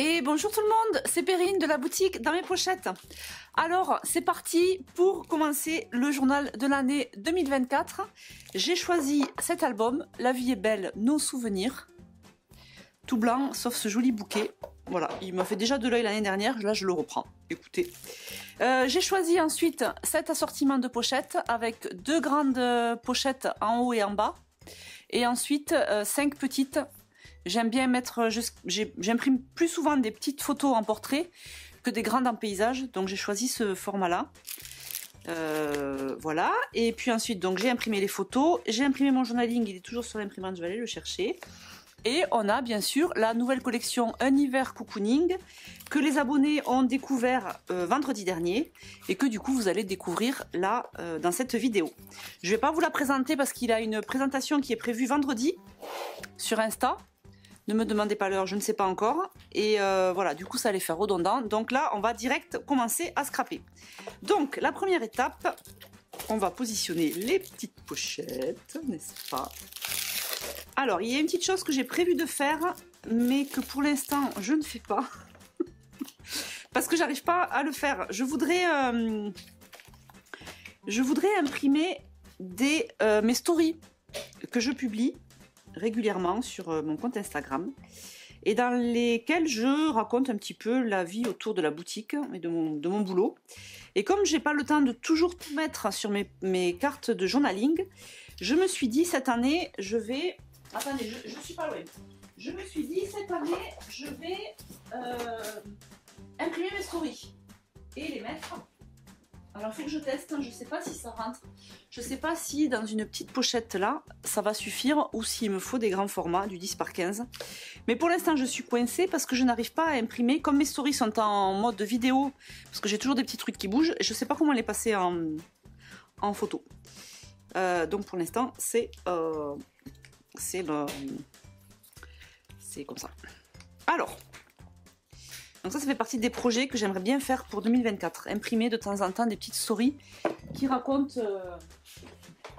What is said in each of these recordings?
Et bonjour tout le monde, c'est Perrine de la boutique Dans mes pochettes. Alors c'est parti pour commencer le journal de l'année 2024. J'ai choisi cet album, La vie est belle, nos souvenirs. Tout blanc sauf ce joli bouquet. Voilà, il m'a fait déjà de l'œil l'année dernière, là je le reprends. Écoutez. J'ai choisi ensuite cet assortiment de pochettes avec deux grandes pochettes en haut et en bas. Et ensuite 5 petites. J'aime bien mettre, j'imprime plus souvent des petites photos en portrait que des grandes en paysage, donc j'ai choisi ce format-là. Voilà, et puis ensuite donc j'ai imprimé les photos, j'ai imprimé mon journaling, il est toujours sur l'imprimante, je vais aller le chercher. Et on a bien sûr la nouvelle collection Un hiver cocooning que les abonnés ont découvert vendredi dernier et que du coup vous allez découvrir là dans cette vidéo. Je ne vais pas vous la présenter parce qu'il a une présentation qui est prévue vendredi sur Insta. Ne me demandez pas l'heure, je ne sais pas encore. Et voilà, du coup ça allait faire redondant. Donc là, on va direct commencer à scraper. Donc la première étape, on va positionner les petites pochettes, n'est-ce pas? Alors, il y a une petite chose que j'ai prévu de faire, mais que pour l'instant, je ne fais pas. Parce que j'arrive pas à le faire. Je voudrais imprimer mes stories que je publie régulièrement sur mon compte Instagram et dans lesquels je raconte un petit peu la vie autour de la boutique et de mon boulot. Et comme j'ai pas le temps de toujours tout mettre sur mes cartes de journaling, je me suis dit cette année je vais... Attendez, je suis pas loin. Je me suis dit cette année je vais imprimer mes stories et les mettre. Alors il faut que je teste, je sais pas si ça rentre. Je sais pas si dans une petite pochette là, ça va suffire ou s'il me faut des grands formats, du 10 par 15. Mais pour l'instant je suis coincée parce que je n'arrive pas à imprimer. Comme mes stories sont en mode vidéo, parce que j'ai toujours des petits trucs qui bougent, et je sais pas comment les passer en photo. Donc pour l'instant c'est comme ça. Alors... Donc ça fait partie des projets que j'aimerais bien faire pour 2024. Imprimer de temps en temps des petites stories qui racontent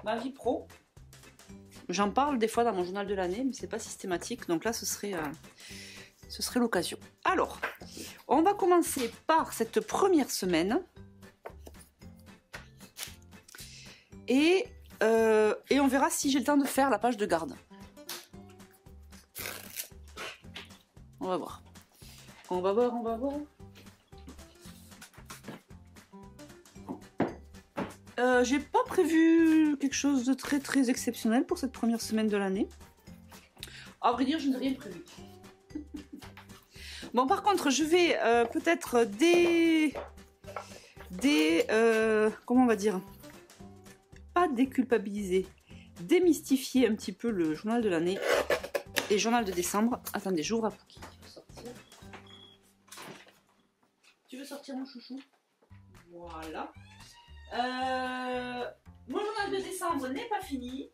ma vie pro. J'en parle des fois dans mon journal de l'année, mais c'est pas systématique. Donc là, ce serait l'occasion. Alors, on va commencer par cette première semaine. Et on verra si j'ai le temps de faire la page de garde. On va voir. On va voir, on va voir. J'ai pas prévu quelque chose de très très exceptionnel pour cette première semaine de l'année. À vrai dire, je n'ai rien prévu. Bon, par contre, je vais peut-être comment on va dire? Pas déculpabiliser, démystifier un petit peu le journal de l'année et le journal de décembre. Attendez, j'ouvre à Pouki. Tu veux sortir mon chouchou? Voilà. Mon journal de décembre n'est pas fini.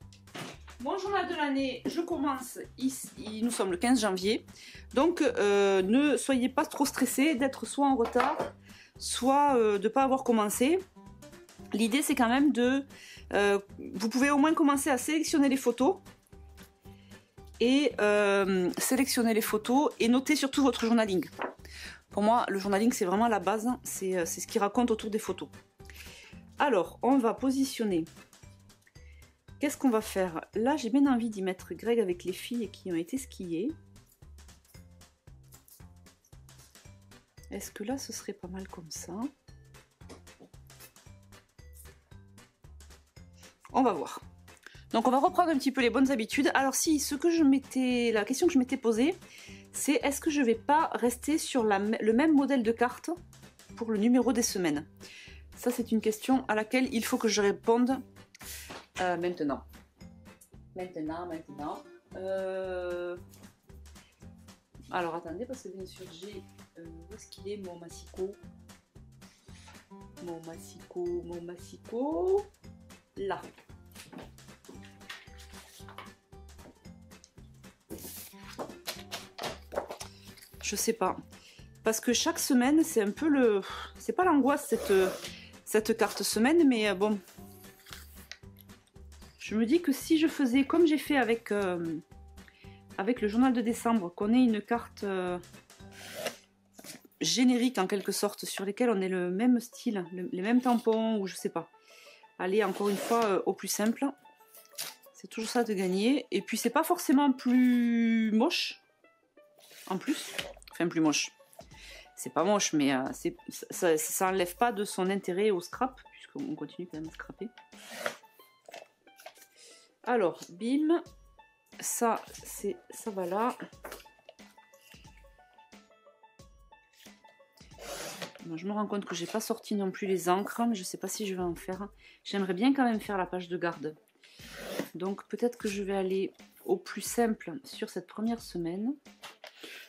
Mon journal de l'année, je commence ici. Nous sommes le 15 janvier. Donc, ne soyez pas trop stressés d'être soit en retard, soit de ne pas avoir commencé. L'idée, c'est quand même de... vous pouvez au moins commencer à sélectionner les photos. Et sélectionner les photos et noter surtout votre journaling. Pour moi, le journaling, c'est vraiment la base, c'est ce qui raconte autour des photos. Alors, on va positionner. Qu'est-ce qu'on va faire? Là, j'ai bien envie d'y mettre Greg avec les filles qui ont été skier. Est-ce que là, ce serait pas mal comme ça? On va voir. Donc, on va reprendre un petit peu les bonnes habitudes. Alors, si, la question que je m'étais posée, c'est est-ce que je vais pas rester sur le même modèle de carte pour le numéro des semaines? Ça, c'est une question à laquelle il faut que je réponde maintenant. Alors, attendez, parce que bien sûr, j'ai... où est-ce qu'il est, mon massicot? Mon massicot... Là. Je sais pas. Parce que chaque semaine, c'est un peu le... C'est pas l'angoisse, cette carte semaine, mais bon. Je me dis que si je faisais comme j'ai fait avec le journal de décembre, qu'on ait une carte génériques en quelque sorte, sur lesquels on ait le même style, les mêmes tampons, ou je sais pas. Allez, encore une fois, au plus simple. C'est toujours ça de gagner. Et puis c'est pas forcément plus moche, en plus. Enfin, plus moche. C'est pas moche, mais ça enlève pas de son intérêt au scrap, puisqu'on continue quand même à scraper. Alors, bim. Ça va là. Je me rends compte que j'ai pas sorti non plus les encres, mais je sais pas si je vais en faire. J'aimerais bien quand même faire la page de garde. Donc peut-être que je vais aller au plus simple sur cette première semaine.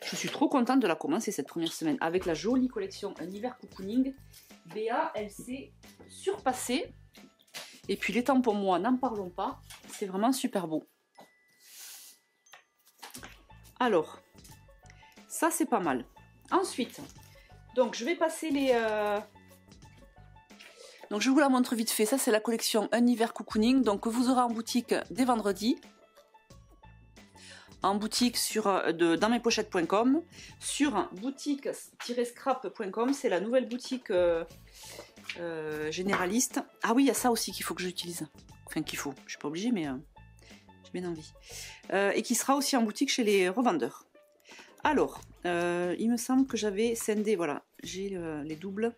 Je suis trop contente de la commencer cette première semaine avec la jolie collection Un hiver cocooning. Béa, elle s'est surpassée. Et puis les tampons, moi, n'en parlons pas. C'est vraiment super beau. Alors, ça c'est pas mal. Ensuite... donc je vais passer les... Donc je vous la montre vite fait. Ça c'est la collection Un hiver cocooning. Donc que vous aurez en boutique dès vendredi. En boutique sur dans mespochettes.com. Sur boutique-scrap.com. C'est la nouvelle boutique généraliste. Ah oui, il y a ça aussi qu'il faut que j'utilise. Enfin qu'il faut. Je suis pas obligée mais j'ai bien envie. Et qui sera aussi en boutique chez les revendeurs. Alors, il me semble que j'avais scindé, voilà, j'ai les doubles.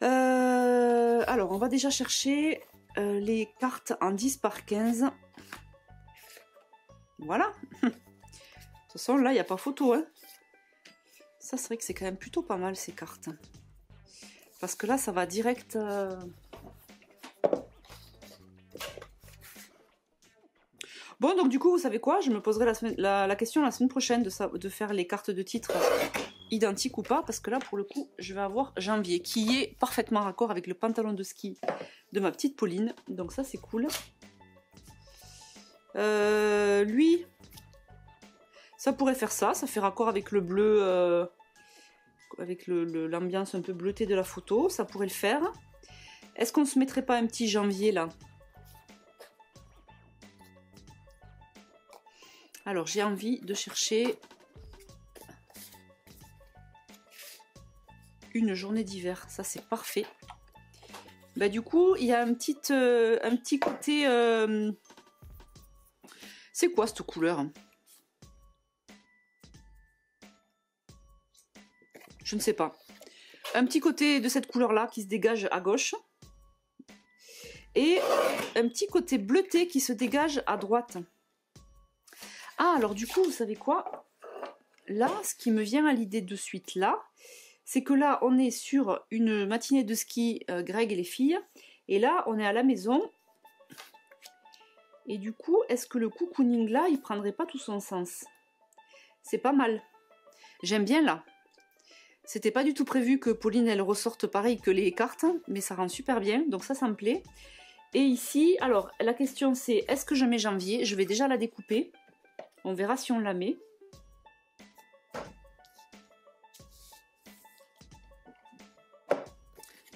Alors, on va déjà chercher les cartes en 10 par 15. Voilà. De toute façon, là, il n'y a pas photo. Hein. Ça, c'est vrai que c'est quand même plutôt pas mal, ces cartes. Parce que là, ça va direct... Bon, donc du coup, vous savez quoi? Je me poserai la question la semaine prochaine de faire les cartes de titre identiques ou pas. Parce que là, pour le coup, je vais avoir janvier, qui est parfaitement raccord avec le pantalon de ski de ma petite Pauline. Donc ça, c'est cool. Lui, ça pourrait faire ça. Ça fait raccord avec le bleu, avec l'ambiance un peu bleutée de la photo. Ça pourrait le faire. Est-ce qu'on ne se mettrait pas un petit janvier, là? Alors, j'ai envie de chercher une journée d'hiver. Ça, c'est parfait. Bah, du coup, il y a un petit côté... C'est quoi cette couleur? Je ne sais pas. Un petit côté de cette couleur-là qui se dégage à gauche. Et un petit côté bleuté qui se dégage à droite. Ah, alors du coup, vous savez quoi? Là, ce qui me vient à l'idée de suite là, c'est que là, on est sur une matinée de ski, Greg et les filles. Et là, on est à la maison. Et du coup, est-ce que le cocooning là, il prendrait pas tout son sens? C'est pas mal. J'aime bien là. C'était pas du tout prévu que Pauline, elle ressorte pareil que les cartes, mais ça rend super bien. Donc ça me plaît. Et ici, alors, la question c'est, est-ce que je mets janvier? Je vais déjà la découper. On verra si on la met.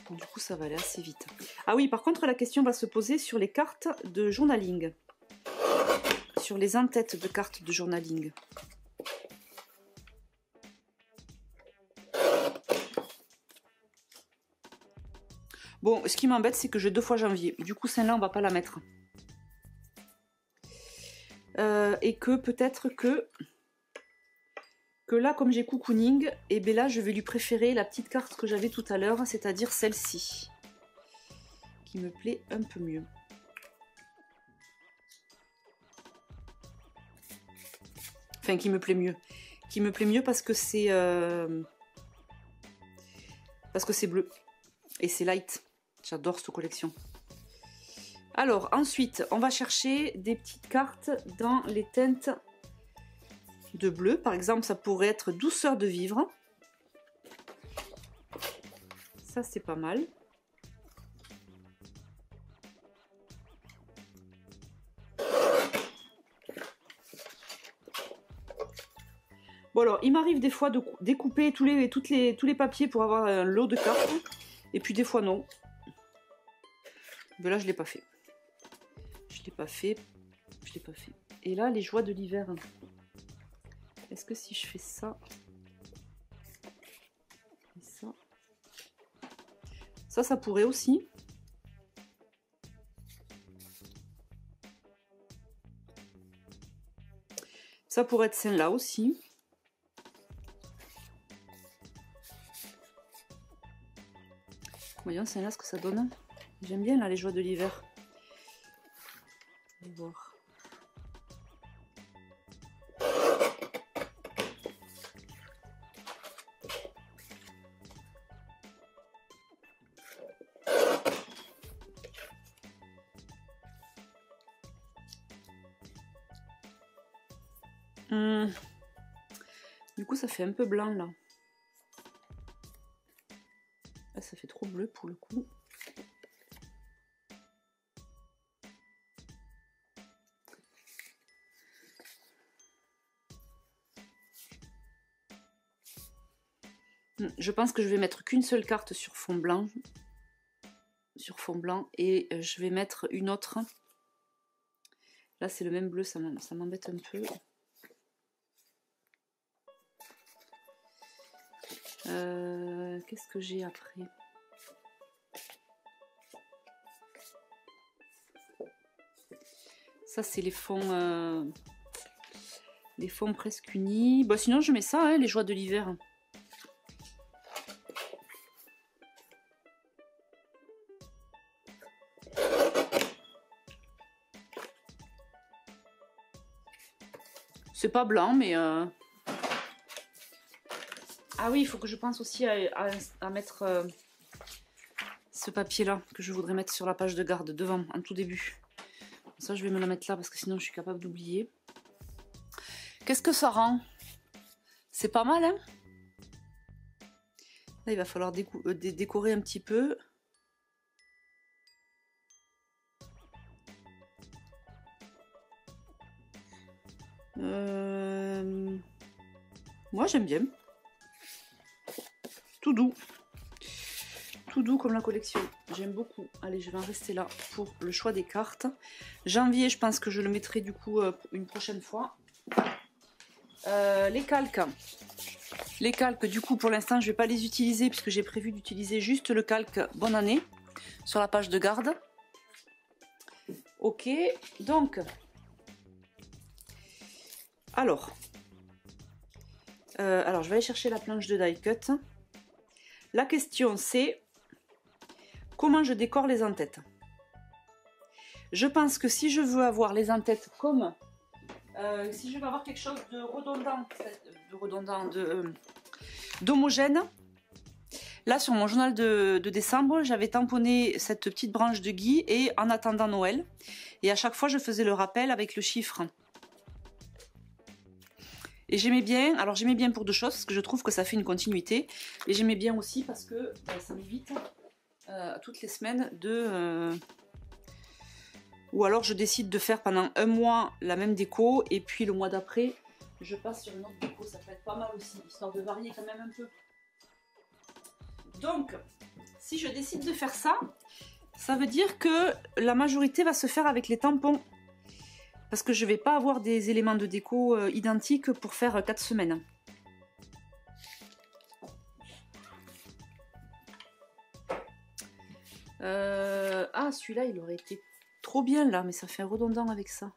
Bon, du coup, ça va aller assez vite. Ah oui, par contre, la question va se poser sur les cartes de journaling. Sur les en-têtes de cartes de journaling. Bon, ce qui m'embête, c'est que j'ai 2 fois janvier. Du coup, celle-là, on va pas la mettre. Et que peut-être que là, comme j'ai cocooning, et bien là, je vais lui préférer la petite carte que j'avais tout à l'heure, c'est-à-dire celle-ci, qui me plaît un peu mieux. Enfin, qui me plaît mieux. Qui me plaît mieux parce que c'est bleu. Et c'est light. J'adore cette collection. Alors, ensuite, on va chercher des petites cartes dans les teintes de bleu. Par exemple, ça pourrait être Douceur de vivre. Ça, c'est pas mal. Bon alors, il m'arrive des fois de découper tous les papiers pour avoir un lot de cartes. Et puis des fois non. Mais là, je ne l'ai pas fait. Je l'ai pas fait. Et là, les joies de l'hiver. Est-ce que si je fais ça et ça pourrait aussi. Ça pourrait être celle-là aussi. Voyons celle-là ce que ça donne. J'aime bien là les joies de l'hiver. On va voir. Du coup ça fait un peu blanc là. Ah, ça fait trop bleu pour le coup. Je pense que je vais mettre qu'une seule carte sur fond blanc. Et je vais mettre une autre. Là c'est le même bleu, ça m'embête un peu. Qu'est-ce que j'ai après? Ça c'est les fonds presque unis. Bon, sinon je mets ça, hein, les joies de l'hiver. C'est pas blanc, mais... Ah oui, il faut que je pense aussi à mettre ce papier-là, que je voudrais mettre sur la page de garde, devant, en tout début. Ça, je vais me le mettre là, parce que sinon, je suis capable d'oublier. Qu'est-ce que ça rend? C'est pas mal, hein? Là, il va falloir décorer un petit peu. Moi, j'aime bien. Tout doux. Tout doux comme la collection. J'aime beaucoup. Allez, je vais en rester là pour le choix des cartes. Janvier, je pense que je le mettrai du coup une prochaine fois. Les calques. Les calques, du coup, pour l'instant, je ne vais pas les utiliser puisque j'ai prévu d'utiliser juste le calque Bonne Année sur la page de garde. Ok, donc... Alors, je vais aller chercher la planche de die cut. La question c'est comment je décore les en-têtes. Je pense que si je veux avoir les en-têtes comme si je veux avoir quelque chose de redondant, d'homogène. Là sur mon journal de décembre, j'avais tamponné cette petite branche de gui et en attendant Noël. Et à chaque fois je faisais le rappel avec le chiffre. Et j'aimais bien, alors j'aimais bien pour deux choses, parce que je trouve que ça fait une continuité. Et j'aimais bien aussi parce que ça m'évite toutes les semaines de... Ou alors je décide de faire pendant un mois la même déco, et puis le mois d'après, je passe sur une autre déco. Ça peut être pas mal aussi, histoire de varier quand même un peu. Donc, si je décide de faire ça, ça veut dire que la majorité va se faire avec les tampons. Parce que je ne vais pas avoir des éléments de déco identiques pour faire 4 semaines. Ah, celui-là, il aurait été trop bien là, mais ça fait redondant avec ça.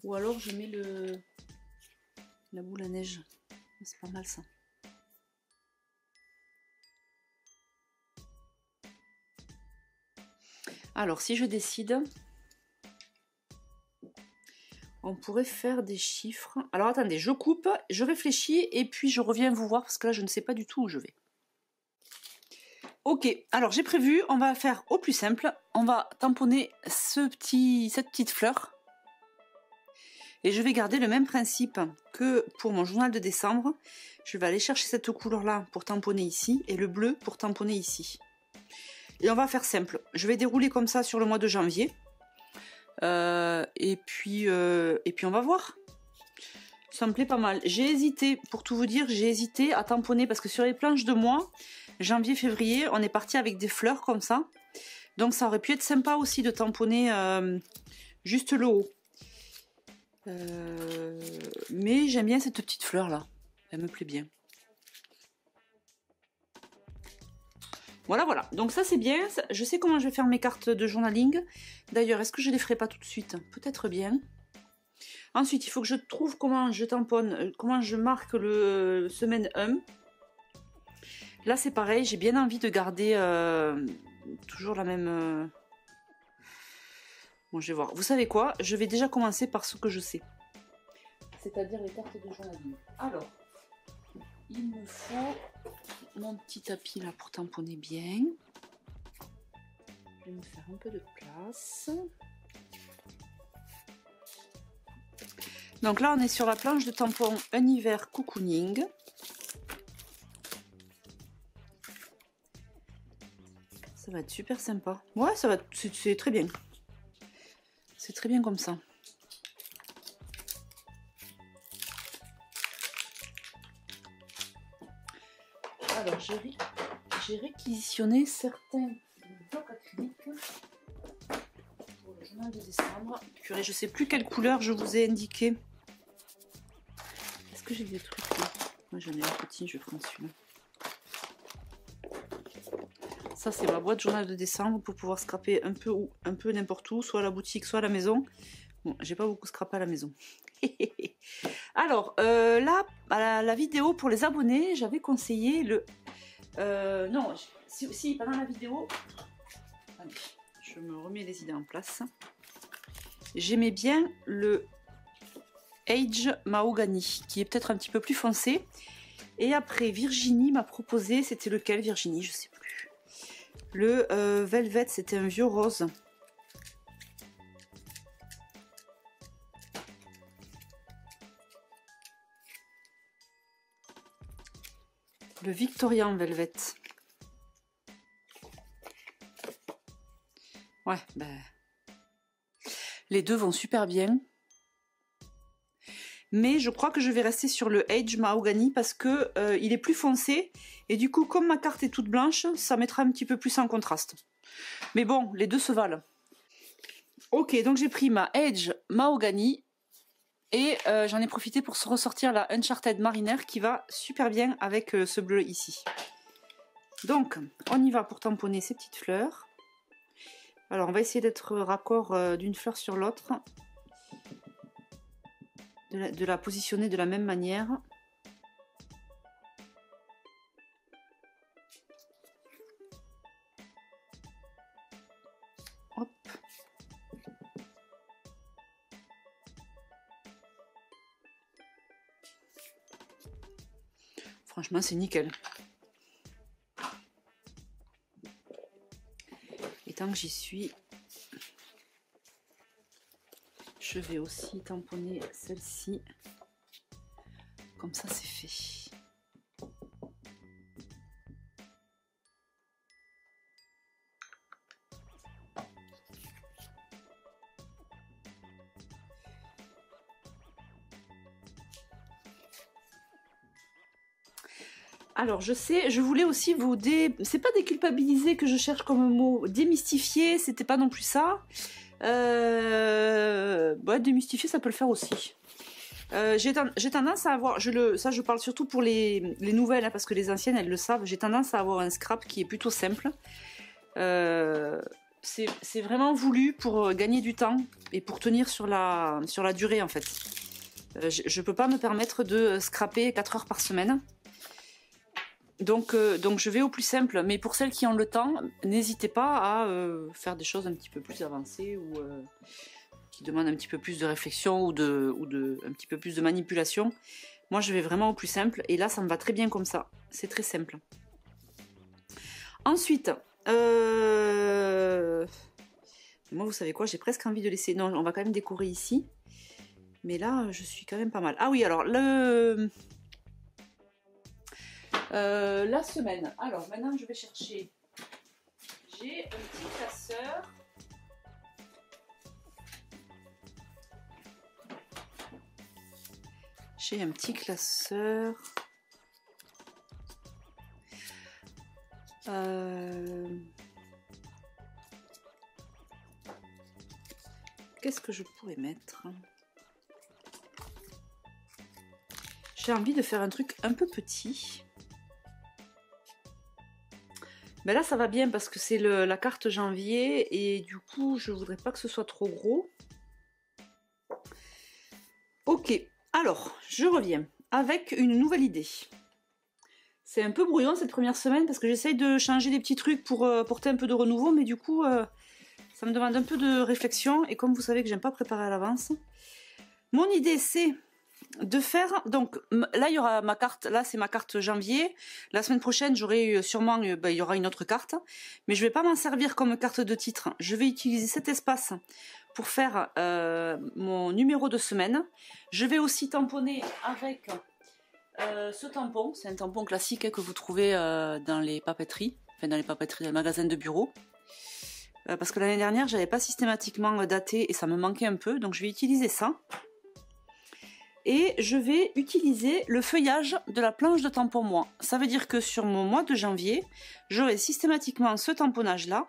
Ou alors je mets la boule à neige. C'est pas mal ça. Alors, si je décide... On pourrait faire des chiffres. Alors attendez, je coupe, je réfléchis et puis je reviens vous voir parce que là je ne sais pas du tout où je vais. Ok, alors j'ai prévu, on va faire au plus simple. On va tamponner cette petite fleur. Et je vais garder le même principe que pour mon journal de décembre. Je vais aller chercher cette couleur-là pour tamponner ici et le bleu pour tamponner ici. Et on va faire simple. Je vais dérouler comme ça sur le mois de janvier. Et puis on va voir. Ça me plaît pas mal. J'ai hésité, pour tout vous dire, j'ai hésité à tamponner parce que sur les planches de mois, janvier, février, on est parti avec des fleurs comme ça. Donc ça aurait pu être sympa aussi de tamponner juste le haut. Mais j'aime bien cette petite fleur là. Elle me plaît bien. Voilà, voilà. Donc ça c'est bien. Je sais comment je vais faire mes cartes de journaling. D'ailleurs, est-ce que je les ferai pas tout de suite? Peut-être bien. Ensuite, il faut que je trouve comment je tamponne, comment je marque le semaine 1. Là c'est pareil, j'ai bien envie de garder toujours la même... Bon, je vais voir. Vous savez quoi? Je vais déjà commencer par ce que je sais. C'est-à-dire les cartes de journaling. Alors, il me faut mon petit tapis là pour tamponner bien. Je vais me faire un peu de place. Donc là, on est sur la planche de tampon Univers Cocooning. Ça va être super sympa. Ouais, ça va, c'est très bien. C'est très bien comme ça. Alors, j'ai réquisitionné certains blocs acryliques pour le journal de décembre. Purée, je sais plus quelle couleur je vous ai indiqué. Est-ce que j'ai des trucs là? Moi, j'en ai un petit, je prends celui-là. Ça, c'est ma boîte journal de décembre pour pouvoir scraper un peu n'importe où, soit à la boutique, soit à la maison. Bon, j'ai pas beaucoup scrapé à la maison. Alors, là, à la vidéo pour les abonnés, j'avais conseillé le... non, si, pendant la vidéo... Allez, je me remets les idées en place. J'aimais bien le Age Mahogany, qui est peut-être un petit peu plus foncé. Et après, Virginie m'a proposé, c'était lequel Virginie? Je sais plus. Le Velvet, c'était un vieux rose. Le Victorian Velvet. Ouais, ben... les deux vont super bien. Mais je crois que je vais rester sur le Age Mahogany parce que il est plus foncé. Et du coup, comme ma carte est toute blanche, ça mettra un petit peu plus en contraste. Mais bon, les deux se valent. Ok, donc j'ai pris ma Age Mahogany. Et j'en ai profité pour ressortir la Uncharted Mariner qui va super bien avec ce bleu ici. Donc, on y va pour tamponner ces petites fleurs. Alors, on va essayer d'être raccord d'une fleur sur l'autre. De la positionner de la même manière. Hop. Franchement, c'est nickel. Et tant que j'y suis, je vais aussi tamponner celle-ci. Comme ça, c'est fait. Alors, je sais, je voulais aussi vous c'est pas déculpabiliser que je cherche comme mot, démystifier, c'était pas non plus ça. Ouais, démystifier, ça peut le faire aussi. J'ai tendance à avoir, ça je parle surtout pour les nouvelles, hein, parce que les anciennes, elles le savent, j'ai tendance à avoir un scrap qui est plutôt simple. C'est vraiment voulu pour gagner du temps et pour tenir sur la durée, en fait. Je peux pas me permettre de scraper 4 heures par semaine. Donc je vais au plus simple, mais pour celles qui ont le temps, n'hésitez pas à faire des choses un petit peu plus avancées ou qui demandent un petit peu plus de réflexion ou un petit peu plus de manipulation. Moi, je vais vraiment au plus simple et là, ça me va très bien comme ça. C'est très simple. Ensuite, moi, vous savez quoi, j'ai presque envie de laisser... Non, on va quand même décorer ici. Mais là, je suis quand même pas mal. Ah oui, alors, la semaine. Alors maintenant je vais chercher. J'ai un petit classeur. J'ai un petit classeur. Qu'est-ce que je pourrais mettre? j'ai envie de faire un truc un peu petit. Mais là, ça va bien parce que c'est la carte janvier et du coup, je voudrais pas que ce soit trop gros. Ok, alors, je reviens avec une nouvelle idée. C'est un peu brouillon cette première semaine parce que j'essaye de changer des petits trucs pour porter un peu de renouveau, mais du coup, ça me demande un peu de réflexion et comme vous savez que j'aime pas préparer à l'avance. Mon idée, c'est de faire, donc là il y aura ma carte, là c'est ma carte janvier, la semaine prochaine j'aurai sûrement, il y aura une autre carte, mais je vais pas m'en servir comme carte de titre, je vais utiliser cet espace pour faire mon numéro de semaine. Je vais aussi tamponner avec ce tampon, c'est un tampon classique que vous trouvez dans les papeteries, enfin dans les papeteries, dans les magasins de bureau. Parce que l'année dernière j'avais pas systématiquement daté et ça me manquait un peu, donc je vais utiliser ça. Et je vais utiliser le feuillage de la planche de tampon mois. Ça veut dire que sur mon mois de janvier, j'aurai systématiquement ce tamponnage là,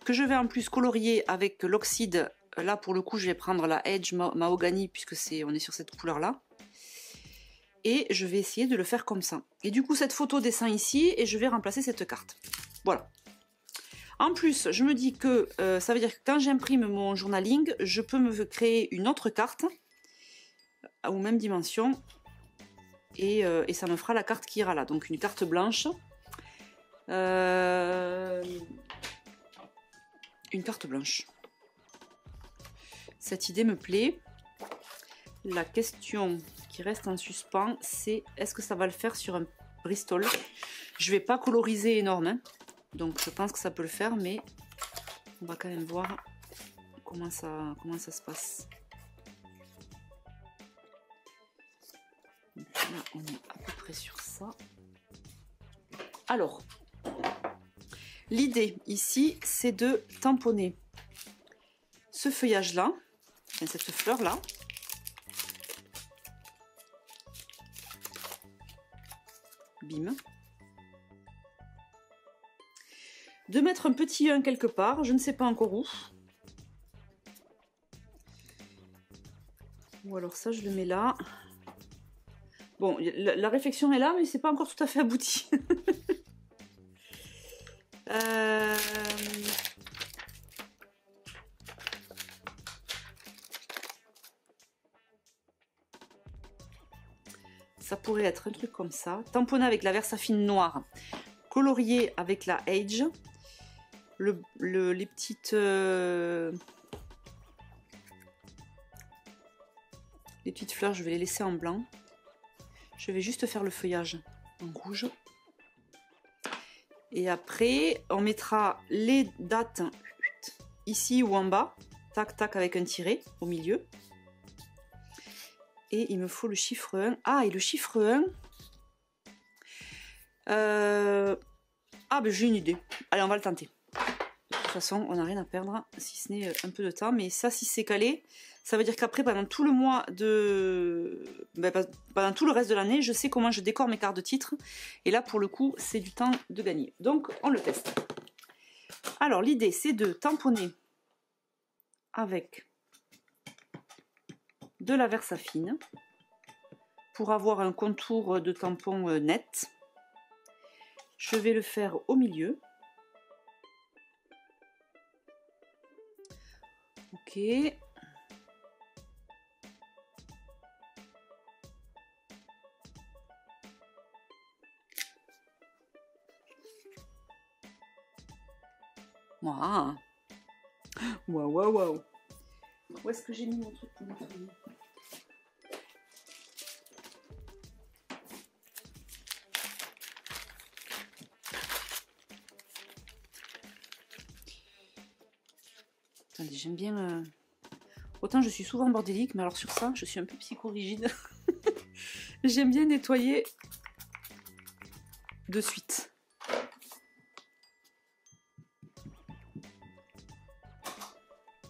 que je vais en plus colorier avec l'oxyde. Là pour le coup je vais prendre la Edge Mahogany puisque on est sur cette couleur là. Et je vais essayer de le faire comme ça. Et du coup cette photo descend ici et je vais remplacer cette carte. Voilà. En plus je me dis que ça veut dire que quand j'imprime mon journaling, je peux me créer une autre carte aux mêmes dimensions et ça me fera la carte qui ira là, donc une carte blanche, une carte blanche. Cette idée me plaît. La question qui reste en suspens, c'est est-ce que ça va le faire sur un Bristol? Je vais pas coloriser énorme, hein, donc je pense que ça peut le faire, mais on va quand même voir comment ça se passe. Là, on est à peu près sur ça. Alors, l'idée ici, c'est de tamponner ce feuillage-là, enfin, cette fleur-là. Bim. De mettre un petit 1 quelque part, je ne sais pas encore où. Ou alors ça, je le mets là. Bon, la réflexion est là, mais c'est pas encore tout à fait abouti. Ça pourrait être un truc comme ça. Tamponner avec la Versafine noire. Colorier avec la Age. Les petites fleurs, je vais les laisser en blanc. Je vais juste faire le feuillage en rouge. Et après, on mettra les dates ici ou en bas. Tac, tac, avec un tiret au milieu. Et il me faut le chiffre 1. Ah, et le chiffre 1... Ah, ben j'ai une idée. Allez, on va le tenter. De toute façon, on n'a rien à perdre, si ce n'est un peu de temps. Mais ça, si c'est calé, ça veut dire qu'après, pendant tout le mois de... pendant tout le reste de l'année, je sais comment je décore mes cartes de titre. Et là, pour le coup, c'est du temps de gagner. Donc, on le teste. Alors, l'idée, c'est de tamponner avec de la Versafine pour avoir un contour de tampon net. Je vais le faire au milieu. Ok. Waouh. Waouh, waouh, waouh. Où est-ce que j'ai mis mon truc pour nettoyer? Attendez, j'aime bien... Autant je suis souvent bordélique, mais alors sur ça, je suis un peu psychorigide. J'aime bien nettoyer de suite.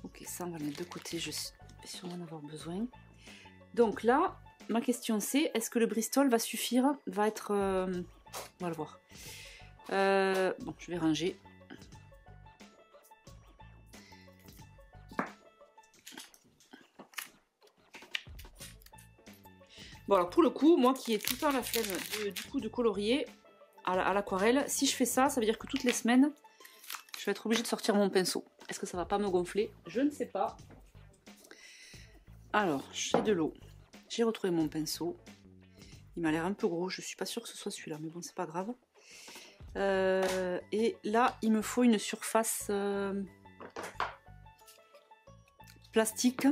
Ok, ça on va le mettre de côté, je vais sûrement en avoir besoin. Donc là, ma question c'est, est-ce que le Bristol va suffire? Va être... on va le voir. Bon, je vais ranger. Bon alors pour le coup, moi qui ai tout le temps la flemme de colorier à l'aquarelle, si je fais ça, ça veut dire que toutes les semaines, je vais être obligée de sortir mon pinceau. Est-ce que ça va pas me gonfler? Je ne sais pas. Alors, j'ai de l'eau. J'ai retrouvé mon pinceau. Il m'a l'air un peu gros, je suis pas sûre que ce soit celui-là, mais bon, c'est pas grave. Et là, il me faut une surface plastique,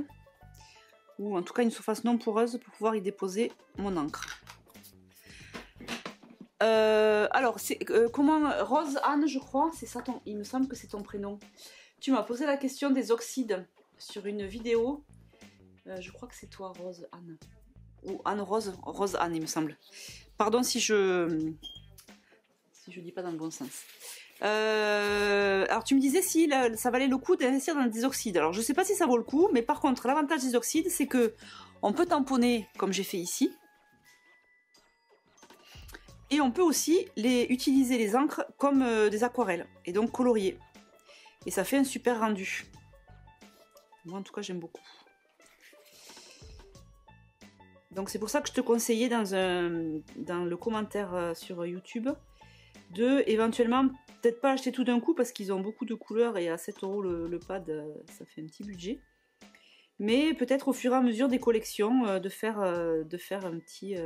ou en tout cas une surface non poreuse pour pouvoir y déposer mon encre. Alors, c'est comment Rose Anne, je crois, c'est ça ton, il me semble que c'est ton prénom. Tu m'as posé la question des oxydes sur une vidéo. Je crois que c'est toi, Rose Anne. Ou Anne Rose, Rose Anne, il me semble. Pardon si je dis pas dans le bon sens. Alors tu me disais si ça valait le coup d'investir dans des oxydes. Alors je sais pas si ça vaut le coup, mais par contre l'avantage des oxydes, c'est que on peut tamponner comme j'ai fait ici. Et on peut aussi utiliser les encres comme des aquarelles, et donc colorier. Et ça fait un super rendu. Moi en tout cas j'aime beaucoup. Donc c'est pour ça que je te conseillais dans le commentaire sur YouTube de éventuellement peut-être pas acheter tout d'un coup parce qu'ils ont beaucoup de couleurs et à 7 € le pad ça fait un petit budget. Mais peut-être au fur et à mesure des collections de faire un petit...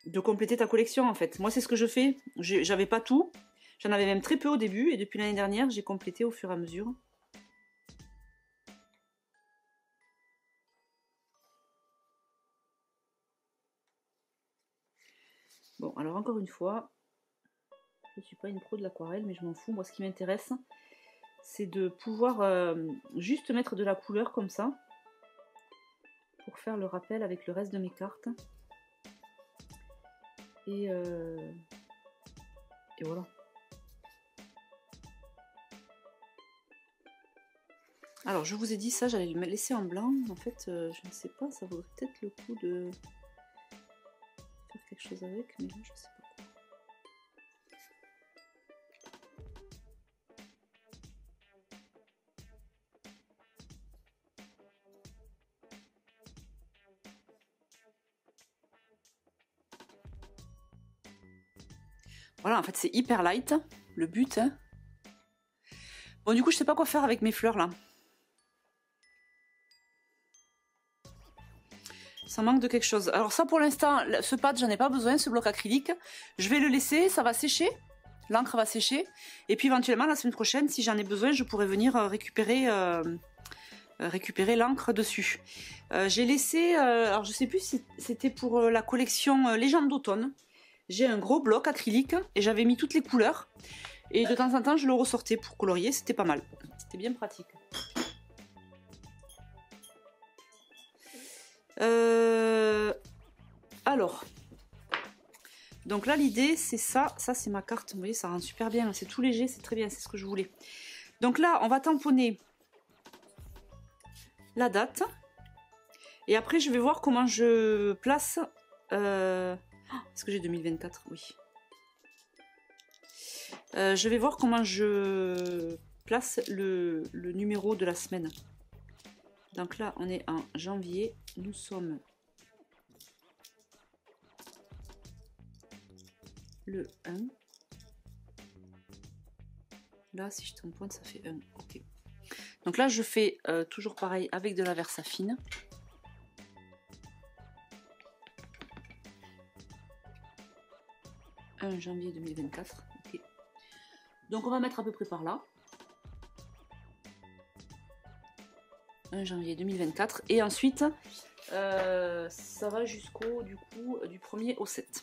de compléter ta collection en fait. Moi c'est ce que je fais, j'avais pas tout, j'en avais même très peu au début et depuis l'année dernière j'ai complété au fur et à mesure. Bon alors encore une fois, je suis pas une pro de l'aquarelle mais je m'en fous, moi ce qui m'intéresse c'est de pouvoir juste mettre de la couleur comme ça pour faire le rappel avec le reste de mes cartes. Et voilà. Alors je vous ai dit ça, j'allais le laisser en blanc. En fait, je ne sais pas, ça vaut peut-être le coup de faire quelque chose avec, mais là je sais pas. Voilà, en fait c'est hyper light, le but. Hein. Bon du coup je sais pas quoi faire avec mes fleurs là. Ça manque de quelque chose. Alors ça pour l'instant, ce pad j'en ai pas besoin, ce bloc acrylique. Je vais le laisser, ça va sécher. L'encre va sécher. Et puis éventuellement la semaine prochaine, si j'en ai besoin, je pourrai venir récupérer l'encre dessus. J'ai laissé, alors je sais plus si c'était pour la collection Légende d'automne. J'ai un gros bloc acrylique et j'avais mis toutes les couleurs. Et de temps en temps, je le ressortais pour colorier, c'était pas mal. C'était bien pratique. Alors, donc là l'idée c'est ça c'est ma carte, vous voyez ça rend super bien, c'est tout léger, c'est très bien, c'est ce que je voulais. Donc là on va tamponner la date et après je vais voir comment je place, est-ce que j'ai 2024? Oui. Je vais voir comment je place le numéro de la semaine. Donc là on est en janvier, nous sommes le 1. Là si je tamponne ça fait 1, ok. Donc là je fais toujours pareil avec de la Versafine. « 1 janvier 2024 ». Okay. Donc on va mettre à peu près par là. 1 janvier 2024. Et ensuite, ça va jusqu'au du 1er au 7.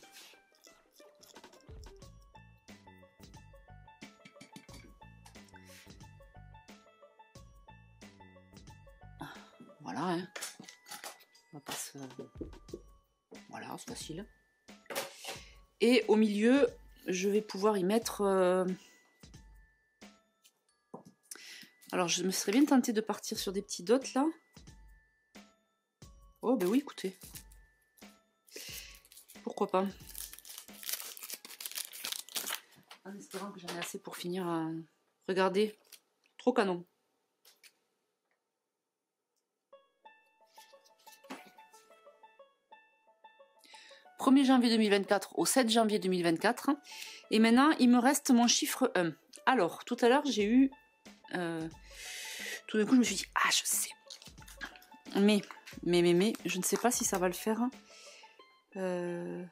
Voilà. Hein. On va pas se... Voilà, c'est facile. Et au milieu, je vais pouvoir y mettre... Alors, je me serais bien tentée de partir sur des petits dots, là. Oh, ben oui, écoutez. Pourquoi pas. En espérant que j'en ai assez pour finir. Regardez, trop canon. 1er janvier 2024 au 7 janvier 2024. Et maintenant, il me reste mon chiffre 1. Alors, tout à l'heure, j'ai eu... tout d'un coup, je me suis dit, ah, je sais. Mais, je ne sais pas si ça va le faire. Là,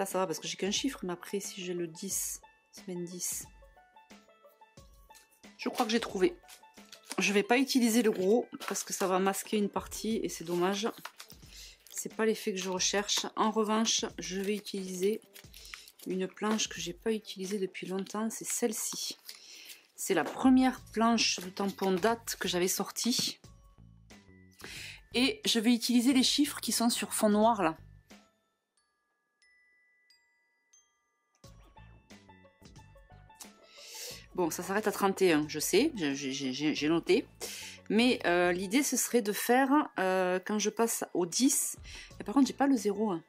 ça va parce que j'ai qu'un chiffre. Mais après, si j'ai le 10, semaine 10... Je crois que j'ai trouvé. Je vais pas utiliser le gros parce que ça va masquer une partie et c'est dommage. C'est pas l'effet que je recherche. En revanche, je vais utiliser une planche que j'ai pas utilisée depuis longtemps. C'est celle-ci. C'est la première planche de tampon date que j'avais sortie. Et je vais utiliser les chiffres qui sont sur fond noir là. Bon, ça s'arrête à 31, je sais, j'ai noté. Mais l'idée, ce serait de faire, quand je passe au 10... Et par contre, j'ai pas le 0. Hein.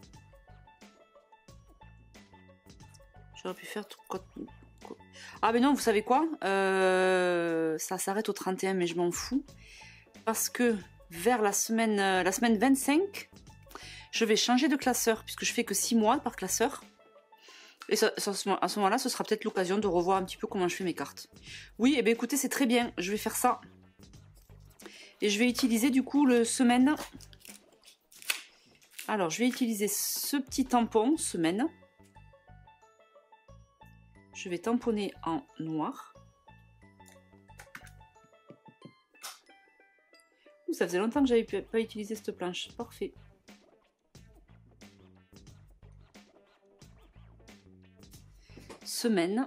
J'aurais pu faire tout... Ah, mais non, vous savez quoi, ça s'arrête au 31, mais je m'en fous. Parce que vers la semaine 25, je vais changer de classeur, puisque je fais que 6 mois par classeur. Et à ce moment-là, ce sera peut-être l'occasion de revoir un petit peu comment je fais mes cartes. Oui, et bien écoutez, c'est très bien. Je vais faire ça. Et je vais utiliser du coup le semaine. Alors, je vais utiliser ce petit tampon, semaine. Je vais tamponner en noir. Ouh, ça faisait longtemps que j'avais pas utilisé cette planche. Parfait. Semaine.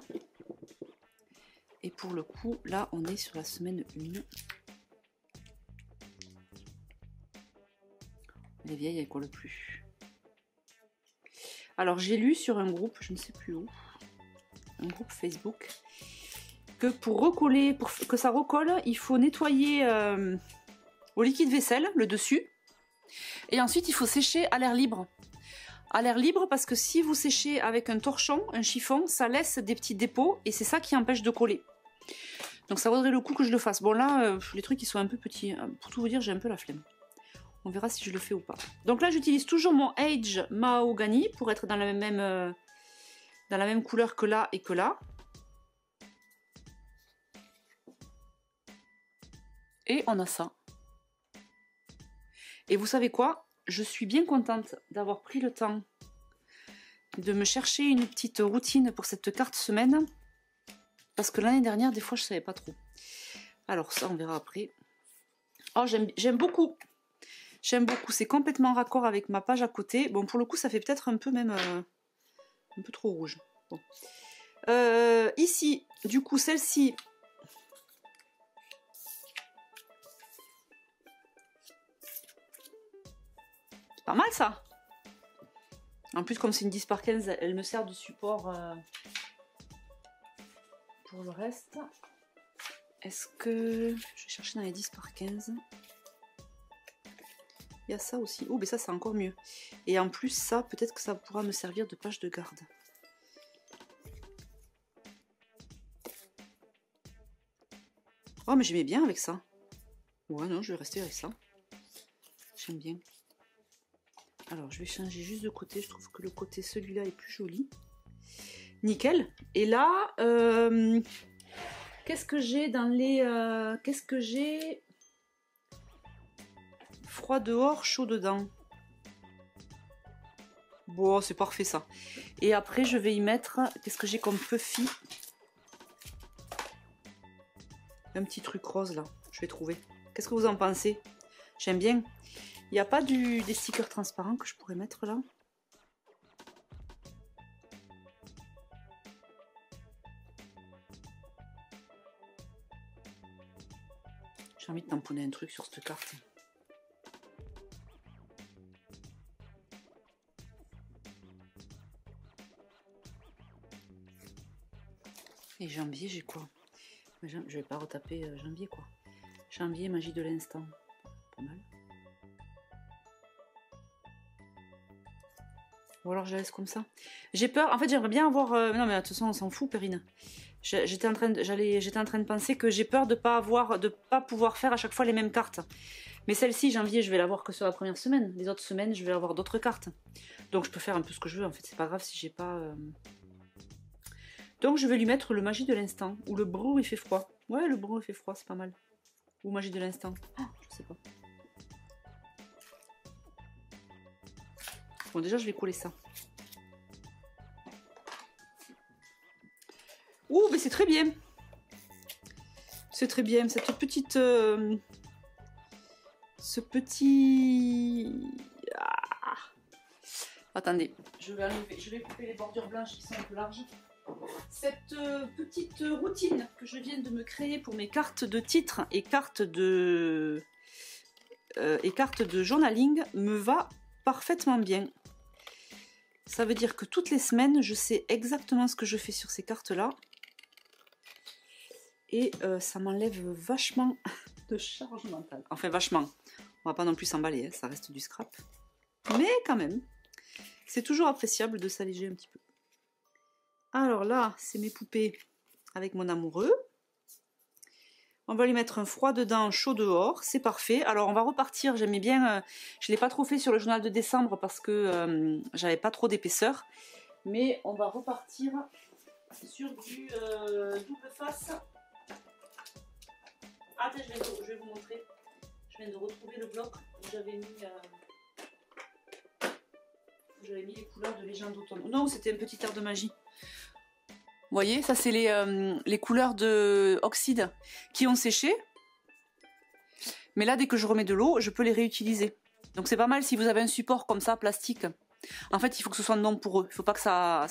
Et pour le coup, là, on est sur la semaine 1. Elle est vieille, elle colle plus. Alors, j'ai lu sur un groupe, je ne sais plus où, un groupe Facebook, que pour recoller, pour que ça recolle, il faut nettoyer au liquide vaisselle, le dessus. Et ensuite, il faut sécher à l'air libre. À l'air libre parce que si vous séchez avec un torchon, un chiffon, ça laisse des petits dépôts et c'est ça qui empêche de coller. Donc ça vaudrait le coup que je le fasse. Bon là, les trucs ils sont un peu petits. Pour tout vous dire, j'ai un peu la flemme. On verra si je le fais ou pas. Donc là, j'utilise toujours mon Age Mahogany pour être dans la même couleur que là et que là. Et on a ça. Et vous savez quoi ? Je suis bien contente d'avoir pris le temps de me chercher une petite routine pour cette carte semaine. Parce que l'année dernière, des fois, je ne savais pas trop. Alors ça, on verra après. Oh, j'aime beaucoup. J'aime beaucoup. C'est complètement raccord avec ma page à côté. Bon, pour le coup, ça fait peut-être un peu même... un peu trop rouge. Bon. Ici, du coup, celle-ci... Pas mal ça. En plus comme c'est une 10 par 15, elle me sert de support pour le reste. Est-ce que... Je vais chercher dans les 10 par 15. Il y a ça aussi. Oh mais ça c'est encore mieux. Et en plus ça, peut-être que ça pourra me servir de page de garde. Oh mais j'aimais bien avec ça. Ouais non, je vais rester avec ça. J'aime bien. Alors, je vais changer juste de côté. Je trouve que le côté, celui-là, est plus joli. Nickel. Et là, qu'est-ce que j'ai dans les... qu'est-ce que j'ai? Froid dehors, chaud dedans. Bon, c'est parfait, ça. Et après, je vais y mettre... Qu'est-ce que j'ai comme puffy? Un petit truc rose, là. Je vais trouver. Qu'est-ce que vous en pensez? J'aime bien. Il n'y a pas des stickers transparents que je pourrais mettre là? J'ai envie de tamponner un truc sur cette carte. Et janvier, j'ai quoi? Je vais pas retaper janvier quoi. Janvier, magie de l'instant. Pas mal. Ou alors je laisse comme ça. J'ai peur, en fait j'aimerais bien avoir... non mais de toute façon on s'en fout Perrine. J'étais en train de penser que j'ai peur de pas pouvoir faire à chaque fois les mêmes cartes. Mais celle-ci, janvier, je vais l'avoir que sur la première semaine. Les autres semaines, je vais avoir d'autres cartes. Donc je peux faire un peu ce que je veux. En fait, c'est pas grave si j'ai pas... Donc je vais lui mettre le magie de l'instant. Ou le brou, il fait froid. Ouais, le brou, il fait froid, c'est pas mal. Ou magie de l'instant. Oh, je sais pas. Bon, déjà, je vais coller ça. Ouh, mais c'est très bien. C'est très bien. Cette petite... ce petit... Ah. Attendez, je vais couper les bordures blanches qui sont un peu larges. Cette petite routine que je viens de me créer pour mes cartes de titre et cartes de journaling me va parfaitement bien. Ça veut dire que toutes les semaines, je sais exactement ce que je fais sur ces cartes-là. Et ça m'enlève vachement de charge mentale. Enfin, vachement. On va pas non plus s'emballer, hein, ça reste du scrap. Mais quand même, c'est toujours appréciable de s'alléger un petit peu. Alors là, c'est mes poupées avec mon amoureux. On va lui mettre un froid dedans, chaud dehors. C'est parfait. Alors, on va repartir. J'aimais bien... je ne l'ai pas trop fait sur le journal de décembre parce que j'avais pas trop d'épaisseur. Mais on va repartir sur du double face. Ah, tiens, je vais vous montrer. Je viens de retrouver le bloc où j'avais mis les couleurs de Légende d'automne. Non, c'était un petit air de magie. Vous voyez, ça c'est les couleurs de oxyde qui ont séché. Mais là, dès que je remets de l'eau, je peux les réutiliser. Donc c'est pas mal si vous avez un support comme ça, plastique. En fait, il faut que ce soit non poreux. Il ne faut pas que ça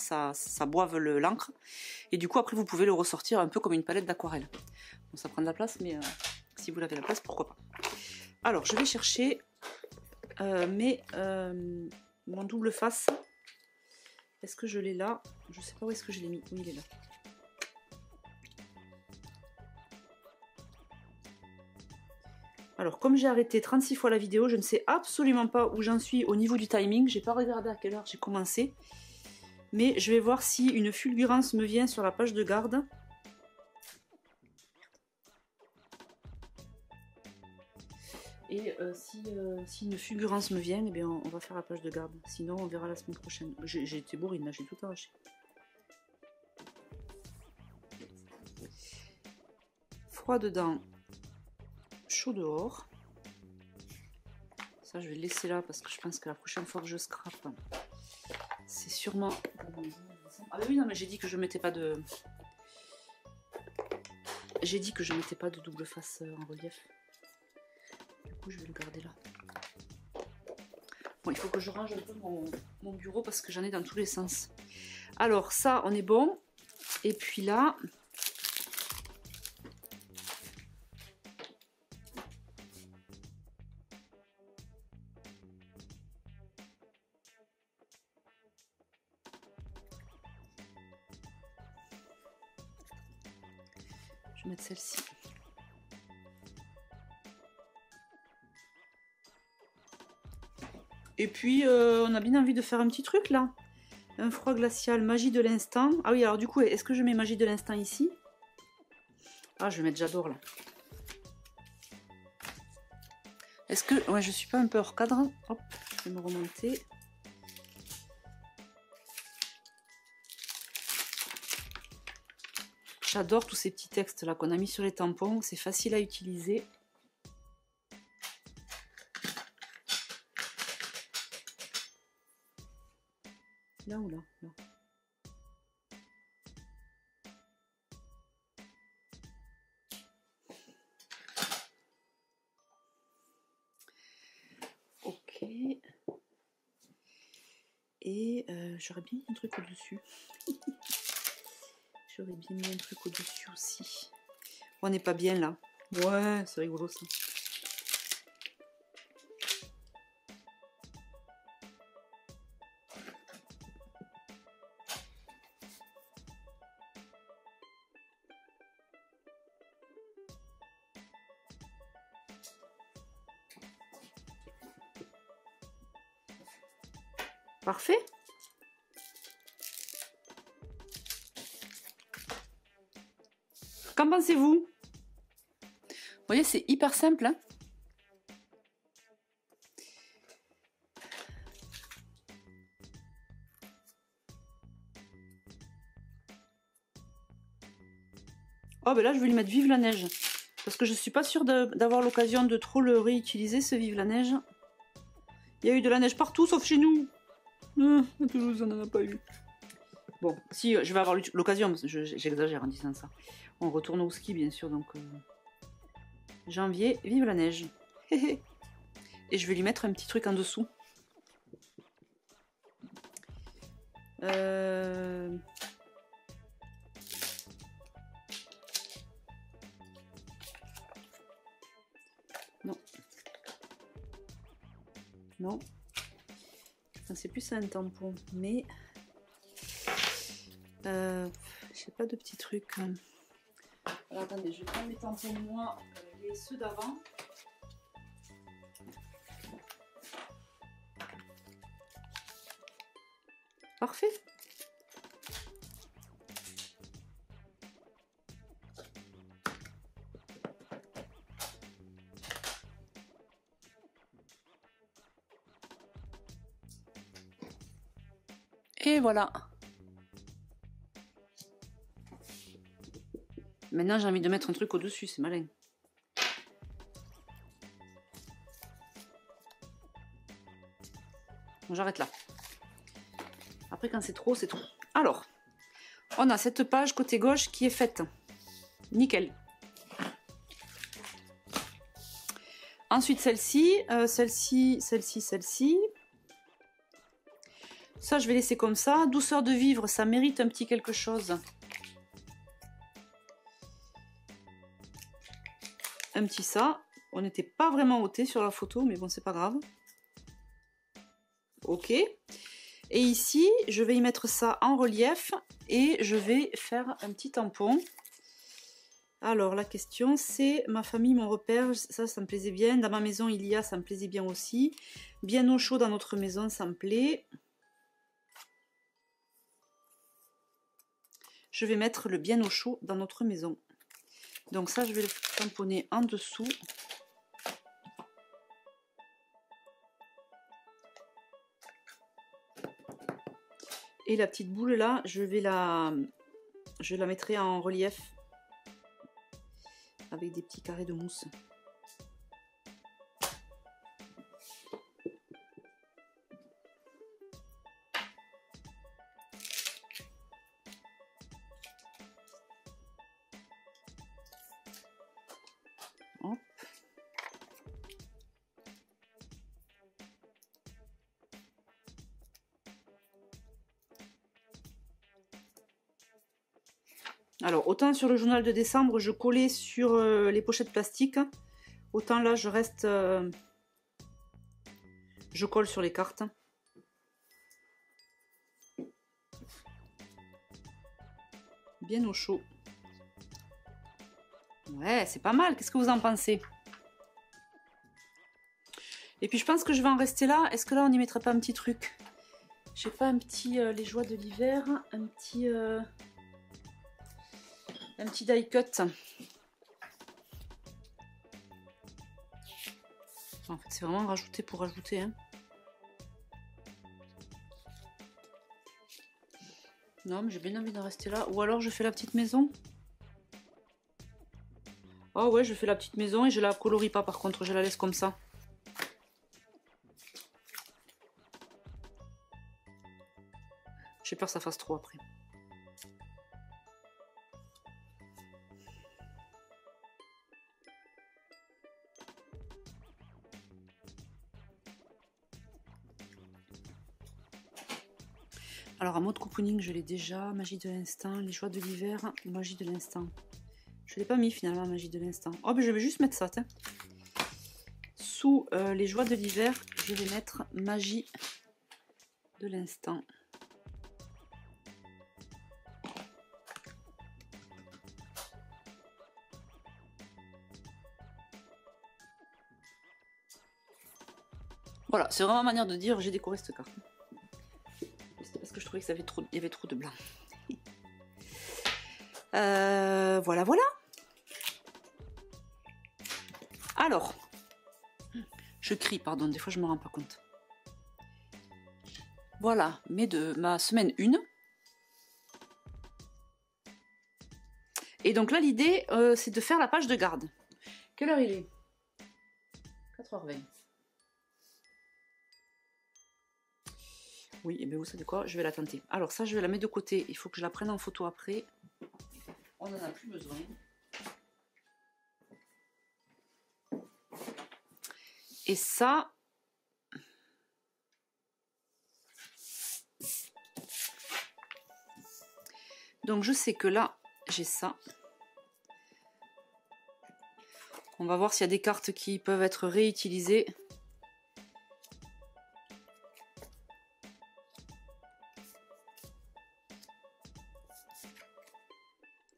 boive l'encre. Et du coup, après, vous pouvez le ressortir un peu comme une palette d'aquarelle. Bon, ça prend de la place, mais si vous l'avez la place, pourquoi pas. Alors, je vais chercher mon double face. Est-ce que je l'ai là? Je sais pas où est-ce que je l'ai mis. Oui, il est là. Alors, comme j'ai arrêté 36 fois la vidéo, je ne sais absolument pas où j'en suis au niveau du timing. J'ai pas regardé à quelle heure j'ai commencé. Mais je vais voir si une fulgurance me vient sur la page de garde. Et si une fulgurance me vient, eh bien, on va faire la page de garde. Sinon, on verra la semaine prochaine. J'ai été bourrine, là, j'ai tout arraché. Froid dedans, chaud dehors. Ça, je vais le laisser là parce que je pense que la prochaine fois que je scrape, c'est sûrement... Ah oui, non, mais j'ai dit que je mettais pas de... J'ai dit que je mettais pas de double face en relief. Du coup, je vais le garder là. Bon, il faut que je range un peu mon bureau parce que j'en ai dans tous les sens. Alors, ça, on est bon. Et puis là... Je vais mettre celle-ci. Et puis, on a bien envie de faire un petit truc là. Un froid glacial, magie de l'instant. Ah oui, alors du coup, est-ce que je mets magie de l'instant ici? Ah, je vais mettre j'adore là. Est-ce que... Ouais, je suis pas un peu hors cadre. Hop, je vais me remonter. J'adore tous ces petits textes là qu'on a mis sur les tampons. C'est facile à utiliser. Là ou là, là. Ok. Et j'aurais bien mis un truc au-dessus. J'aurais bien mis un truc au-dessus aussi. On n'est pas bien là. Ouais, c'est rigolo ça. Parfait. Qu'en pensez-vous? Vous voyez, c'est hyper simple. Hein, Oh ben là je vais lui mettre Vive la neige. Parce que je suis pas sûre d'avoir l'occasion de trop le réutiliser, ce Vive la neige. Il y a eu de la neige partout sauf chez nous. À Toulouse on n'en a pas eu. Bon, si je vais avoir l'occasion, j'exagère en disant ça. On retourne au ski bien sûr, donc janvier, Vive la neige. Et je vais lui mettre un petit truc en dessous. Non. Non. C'est plus un tampon, mais j'ai pas de petits trucs. Alors attendez, je vais prendre mes tampons moi, et ceux d'avant. Parfait. Et voilà. Maintenant j'ai envie de mettre un truc au-dessus, c'est malin. Bon, j'arrête là. Après quand c'est trop, c'est trop. Alors, on a cette page côté gauche qui est faite. Nickel. Ensuite celle-ci, celle-ci. Ça, je vais laisser comme ça. Douceur de vivre, ça mérite un petit quelque chose. Un petit ça. On n'était pas vraiment ôté sur la photo, mais bon, c'est pas grave. Ok. Et ici, je vais y mettre ça en relief et je vais faire un petit tampon. Alors, la question, c'est ma famille, mon repère. Ça me plaisait bien. Dans ma maison, il y a, ça me plaisait bien aussi. Bien au chaud dans notre maison, ça me plaît. Je vais mettre le bien au chaud dans notre maison. Donc ça, je vais le tamponner en dessous. Et la petite boule là, je la mettrai en relief avec des petits carrés de mousse. Hop. Alors, autant sur le journal de décembre, je collais sur les pochettes plastiques, autant là, je reste... je colle sur les cartes. Bien au chaud. Ouais, c'est pas mal. Qu'est-ce que vous en pensez? Et puis, je pense que je vais en rester là. Est-ce que là, on n'y mettrait pas un petit truc? J'ai pas un petit... les joies de l'hiver. Un petit die cut. En fait, c'est vraiment rajouter pour rajouter. Hein. Non, mais j'ai bien envie de rester là. Ou alors, je fais la petite maison. Oh ouais, je fais la petite maison et je la colorie pas par contre, je la laisse comme ça. J'ai peur que ça fasse trop après. Alors en mode cocooning, je l'ai déjà. Magie de l'instant, les joies de l'hiver, magie de l'instant. Je ne l'ai pas mis finalement, magie de l'instant. Oh, ben je vais juste mettre ça, tiens. Sous les joies de l'hiver, je vais mettre magie de l'instant. Voilà, c'est vraiment ma manière de dire j'ai décoré cette carte. C'était parce que je trouvais que il y avait trop de blanc. Voilà, voilà. Alors, je crie, pardon, des fois je me rends pas compte. Voilà, ma semaine 1. Et donc là, l'idée, c'est de faire la page de garde. Quelle heure il est? 4h20. Oui, et bien vous savez quoi, je vais la tenter. Alors ça, je vais la mettre de côté. Il faut que je la prenne en photo après. On n'en a plus besoin. Et ça... Donc je sais que là, j'ai ça. On va voir s'il y a des cartes qui peuvent être réutilisées.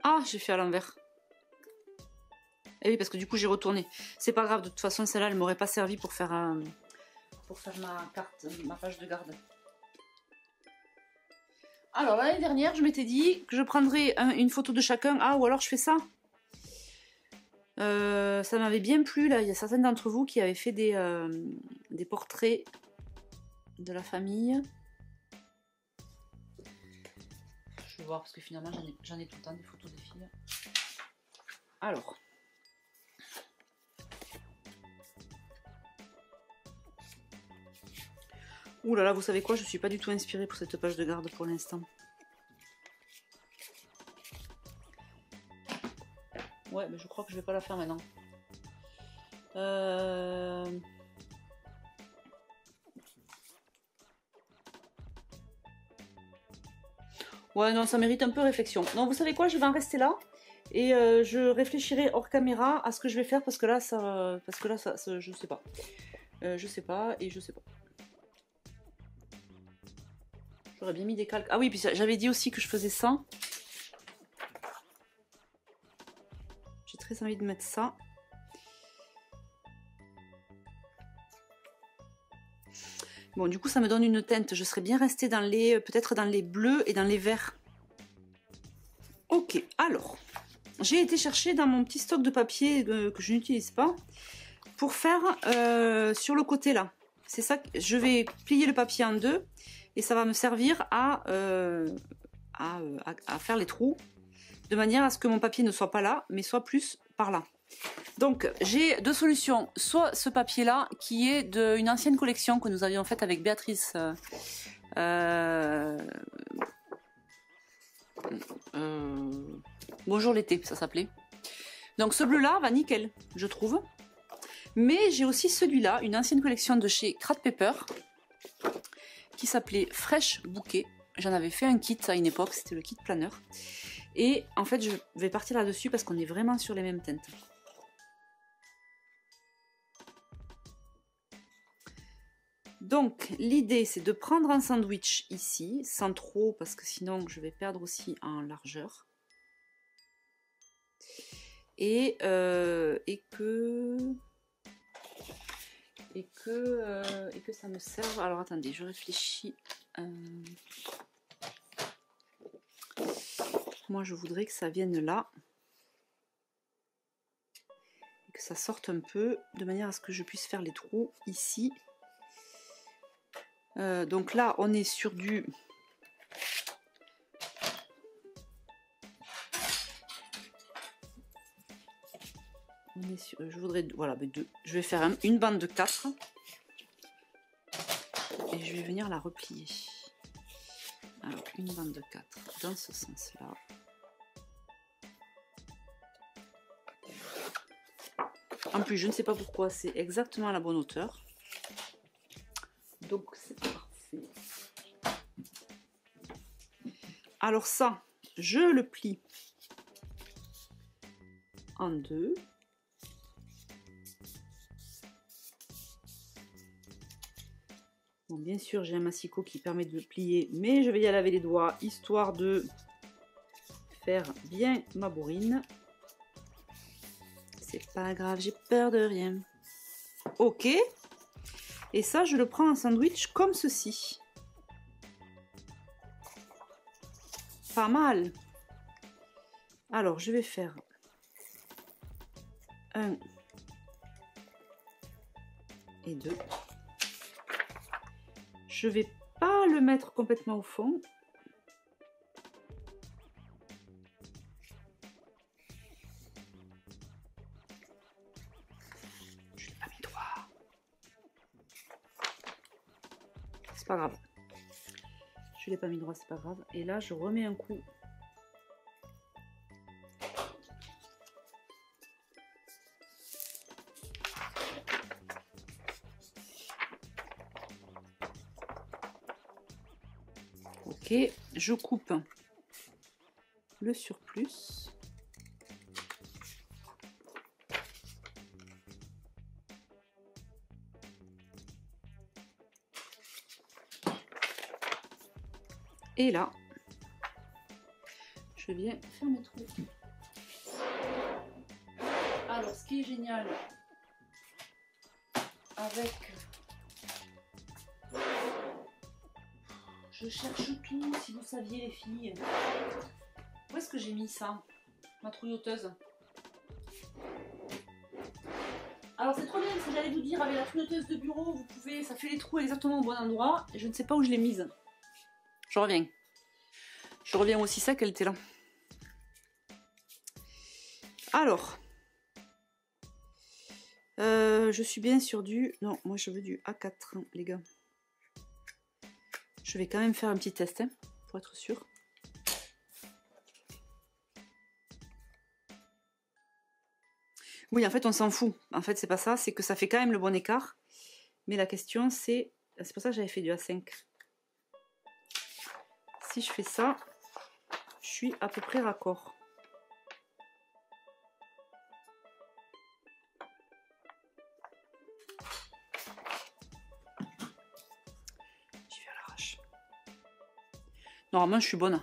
Ah, j'ai fait à l'envers. Et oui, parce que du coup, j'ai retourné. C'est pas grave, de toute façon, celle-là, elle m'aurait pas servi pour faire ma carte, ma page de garde. Alors, l'année dernière, je m'étais dit que je prendrais une photo de chacun. Ah, ou alors je fais ça. Ça m'avait bien plu, là. Il y a certaines d'entre vous qui avaient fait des portraits de la famille. Je vais voir, parce que finalement, j'en ai tout le temps des photos des filles. Alors. Ouh là là, vous savez quoi, je suis pas du tout inspirée pour cette page de garde pour l'instant. Ouais, mais je crois que je vais pas la faire maintenant. Ouais, non, ça mérite un peu réflexion. Non, vous savez quoi, je vais en rester là. Et je réfléchirai hors caméra à ce que je vais faire parce que là, je sais pas. Je sais pas et je sais pas. J'aurais bien mis des calques. Ah oui, puis j'avais dit aussi que je faisais ça. J'ai très envie de mettre ça. Bon, du coup, ça me donne une teinte. Je serais bien restée dans les, peut-être dans les bleus et dans les verts. Ok, alors, j'ai été chercher dans mon petit stock de papier que je n'utilise pas pour faire sur le côté là. C'est ça que je vais plier le papier en deux et ça va me servir à faire les trous de manière à ce que mon papier ne soit pas là, mais soit plus par là. Donc j'ai deux solutions, soit ce papier là qui est d'une ancienne collection que nous avions faite avec Béatrice Bonjour l'été, ça s'appelait. Donc ce bleu là va nickel, je trouve. Mais j'ai aussi celui-là, une ancienne collection de chez Craft Paper qui s'appelait Fresh Bouquet. J'en avais fait un kit à une époque, c'était le kit planeur. Et en fait, je vais partir là-dessus parce qu'on est vraiment sur les mêmes teintes. Donc, l'idée, c'est de prendre un sandwich ici, sans trop, parce que sinon, je vais perdre aussi en largeur. Et que ça me serve. Alors, attendez, je réfléchis. Moi, je voudrais que ça vienne là. Et que ça sorte un peu, de manière à ce que je puisse faire les trous ici. Donc là, on est sur du... On est sur, je voudrais... Voilà, je vais faire une bande de 4. Et je vais venir la replier. Alors, une bande de 4 dans ce sens-là. En plus, je ne sais pas pourquoi, c'est exactement à la bonne hauteur. Donc, c'est parfait. Alors ça, je le plie en deux. Bon, bien sûr, j'ai un massicot qui permet de le plier, mais je vais y aller laver les doigts, histoire de faire bien ma bourrine. C'est pas grave, j'ai peur de rien. Ok. Et ça, je le prends en sandwich comme ceci. Pas mal. Alors, je vais faire un et deux. Je vais pas le mettre complètement au fond. pas grave. Je l'ai pas mis droit, c'est pas grave. Et là, je remets un coup. Ok, je coupe le surplus. Et là, je viens faire mes trous. Alors, ce qui est génial avec... Je cherche tout, si vous saviez les filles. Où est-ce que j'ai mis ça? Ma trouilloteuse. Alors c'est trop bien, ce que j'allais vous dire, avec la trouilloteuse de bureau, vous pouvez, ça fait les trous exactement au bon endroit. Et je ne sais pas où je l'ai mise. Je reviens. Je reviens aussi ça qu'elle était là. Alors. Je suis bien sur du... Non, moi je veux du A4, les gars. Je vais quand même faire un petit test, hein, pour être sûr. Oui, en fait, on s'en fout. En fait, c'est pas ça, c'est que ça fait quand même le bon écart. Mais la question, c'est... C'est pour ça que j'avais fait du A5. Si je fais ça, je suis à peu près raccord. J'y vais à l'arrache. Normalement, je suis bonne.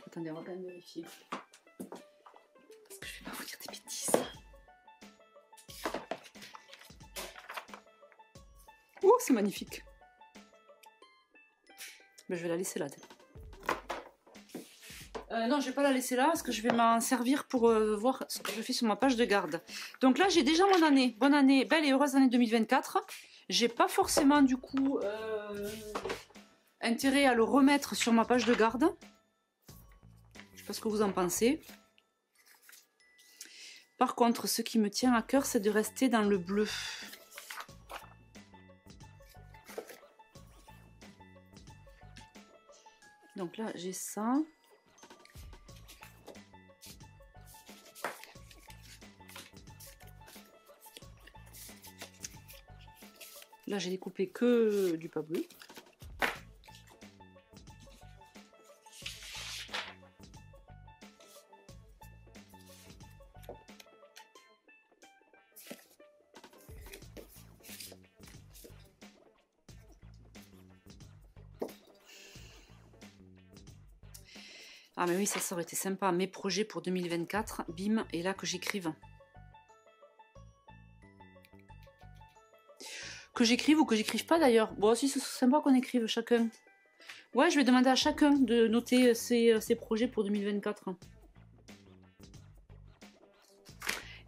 Attendez, on va quand même vérifier. Parce que je vais pas vous dire des bêtises. Oh, c'est magnifique. Mais je vais la laisser là. Non, je vais pas la laisser là parce que je vais m'en servir pour voir ce que je fais sur ma page de garde. Donc là, j'ai déjà mon année. Bonne année, belle et heureuse année 2024. J'ai pas forcément du coup intérêt à le remettre sur ma page de garde. Je sais pas ce que vous en pensez. Par contre, ce qui me tient à cœur, c'est de rester dans le bleu. Donc là, j'ai ça. Là, j'ai découpé que du pas bleu. Ah mais oui, ça aurait été sympa. Mes projets pour 2024, bim, et là que j'écrive. Que j'écrive ou que j'écrive pas d'ailleurs. Bon, aussi, c'est sympa qu'on écrive chacun. Ouais, je vais demander à chacun de noter ses projets pour 2024.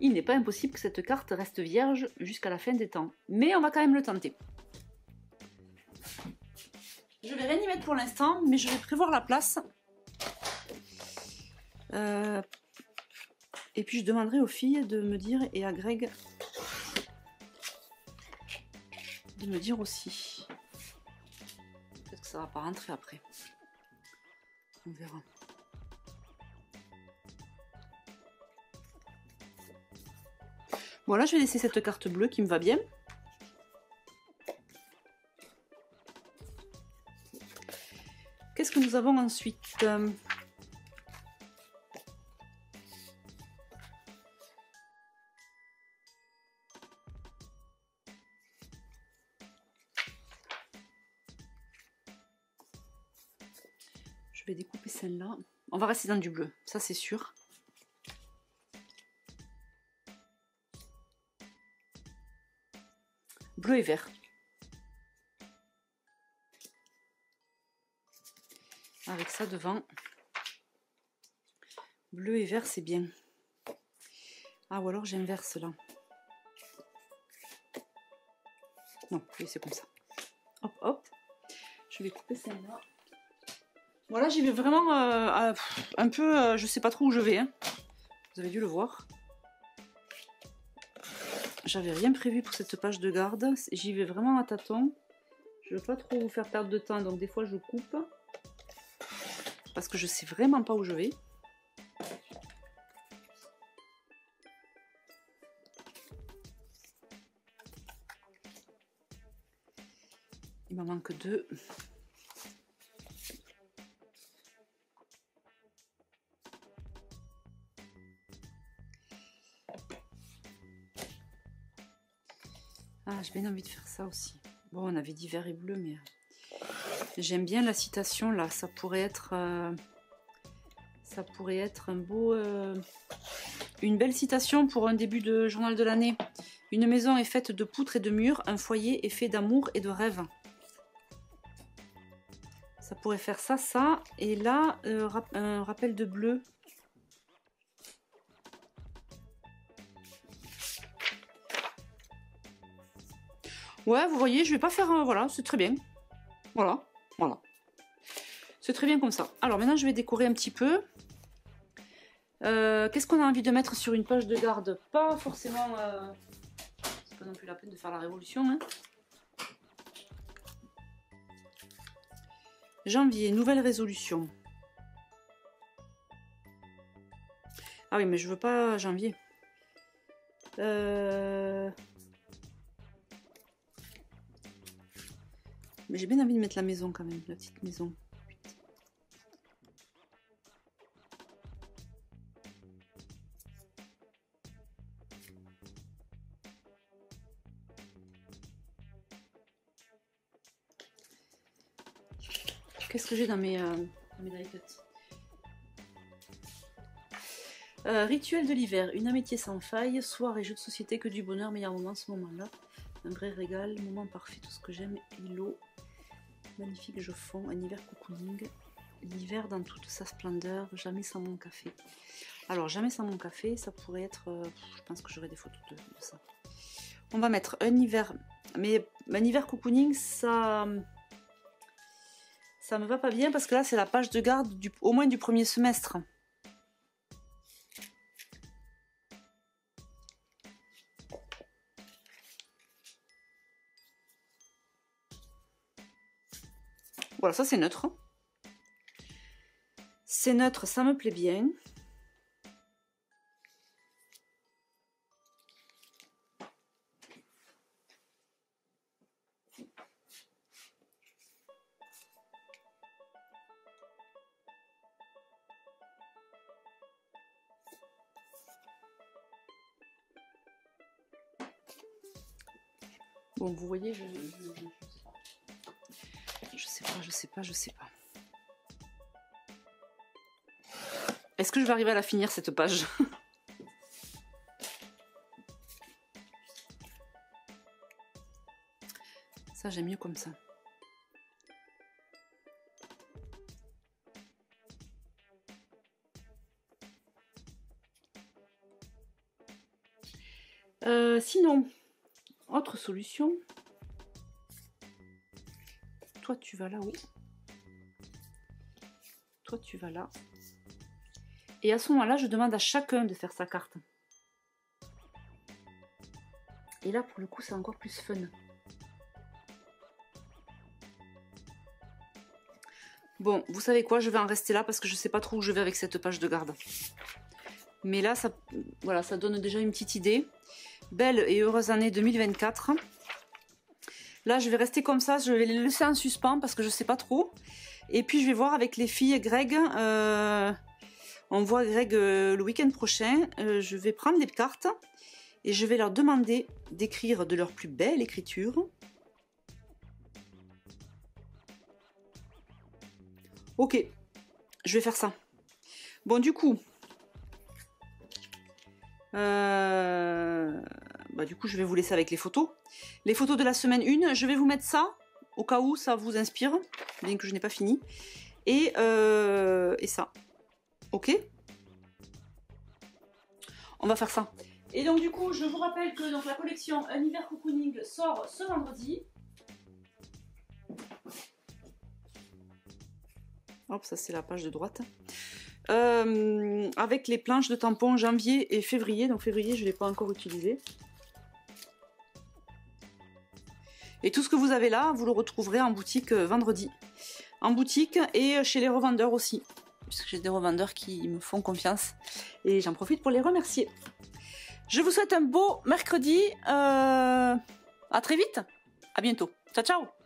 Il n'est pas impossible que cette carte reste vierge jusqu'à la fin des temps. Mais on va quand même le tenter. Je vais rien y mettre pour l'instant, mais je vais prévoir la place. Et puis je demanderai aux filles de me dire, et à Greg de me dire aussi. Peut-être que ça va pas rentrer après. On verra. Voilà, je vais laisser cette carte bleue qui me va bien. Qu'est-ce que nous avons ensuite? Je vais découper celle-là. On va rester dans du bleu, ça c'est sûr. Bleu et vert. Avec ça devant. Bleu et vert, c'est bien. Ah, ou alors j'inverse là. Non, oui, c'est comme ça. Hop, hop. Je vais couper celle-là. Voilà, j'y vais vraiment un peu, je sais pas trop où je vais. Hein. Vous avez dû le voir. J'avais rien prévu pour cette page de garde. J'y vais vraiment à tâtons. Je veux pas trop vous faire perdre de temps, donc des fois je coupe. Parce que je sais vraiment pas où je vais. Il m'en manque 2. Ah, j'ai bien envie de faire ça aussi. Bon, on avait dit vert et bleu, mais j'aime bien la citation là. Ça pourrait être un beau, une belle citation pour un début de journal de l'année. Une maison est faite de poutres et de murs. Un foyer est fait d'amour et de rêves. Ça pourrait faire ça, ça. Et là, un rappel de bleu. Ouais, vous voyez, je vais pas faire... voilà, c'est très bien. Voilà, voilà. C'est très bien comme ça. Alors maintenant, je vais décorer un petit peu. Qu'est-ce qu'on a envie de mettre sur une page de garde? Pas forcément... c'est pas non plus la peine de faire la révolution. Hein. Janvier, nouvelle résolution. Ah oui, mais je veux pas janvier. Mais j'ai bien envie de mettre la maison quand même, la petite maison. Qu'est-ce que j'ai dans mes die cuts? Rituel de l'hiver, une amitié sans faille, soir et jeux de société, que du bonheur, meilleur moment ce moment-là. Un vrai régal, moment parfait, tout ce que j'aime, îlot, magnifique je fonds, un hiver cocooning, l'hiver dans toute sa splendeur, jamais sans mon café. Alors jamais sans mon café, ça pourrait être, je pense que j'aurai des photos de ça. On va mettre un hiver, mais un hiver cocooning, ça me va pas bien parce que là c'est la page de garde au moins du premier semestre. Voilà, ça c'est neutre. C'est neutre, ça me plaît bien. Bon, vous voyez, je sais pas. Est-ce que je vais arriver à la finir cette page? Ça, j'aime mieux comme ça. Sinon, autre solution. Toi, tu vas là-haut. Toi, tu vas là. Et à ce moment-là, je demande à chacun de faire sa carte. Et là, pour le coup, c'est encore plus fun. Bon, vous savez quoi, je vais en rester là parce que je ne sais pas trop où je vais avec cette page de garde. Mais là, ça, voilà, ça donne déjà une petite idée. Belle et heureuse année 2024. Là, je vais rester comme ça, je vais les laisser en suspens parce que je ne sais pas trop. Et puis, je vais voir avec les filles Greg. On voit Greg le week-end prochain. Je vais prendre des cartes et je vais leur demander d'écrire de leur plus belle écriture. Ok, je vais faire ça. Bon, du coup, je vais vous laisser avec les photos. Les photos de la semaine 1, je vais vous mettre ça, au cas où ça vous inspire, bien que je n'ai pas fini. Et ça. Ok? On va faire ça. Et donc, du coup, je vous rappelle que donc, la collection Un hiver cocooning sort ce vendredi. Hop, ça c'est la page de droite. Avec les planches de tampons janvier et février. Donc février, je ne l'ai pas encore utilisé. Et tout ce que vous avez là, vous le retrouverez en boutique vendredi. En boutique et chez les revendeurs aussi. Puisque j'ai des revendeurs qui me font confiance. Et j'en profite pour les remercier. Je vous souhaite un beau mercredi. À très vite. À bientôt. Ciao, ciao.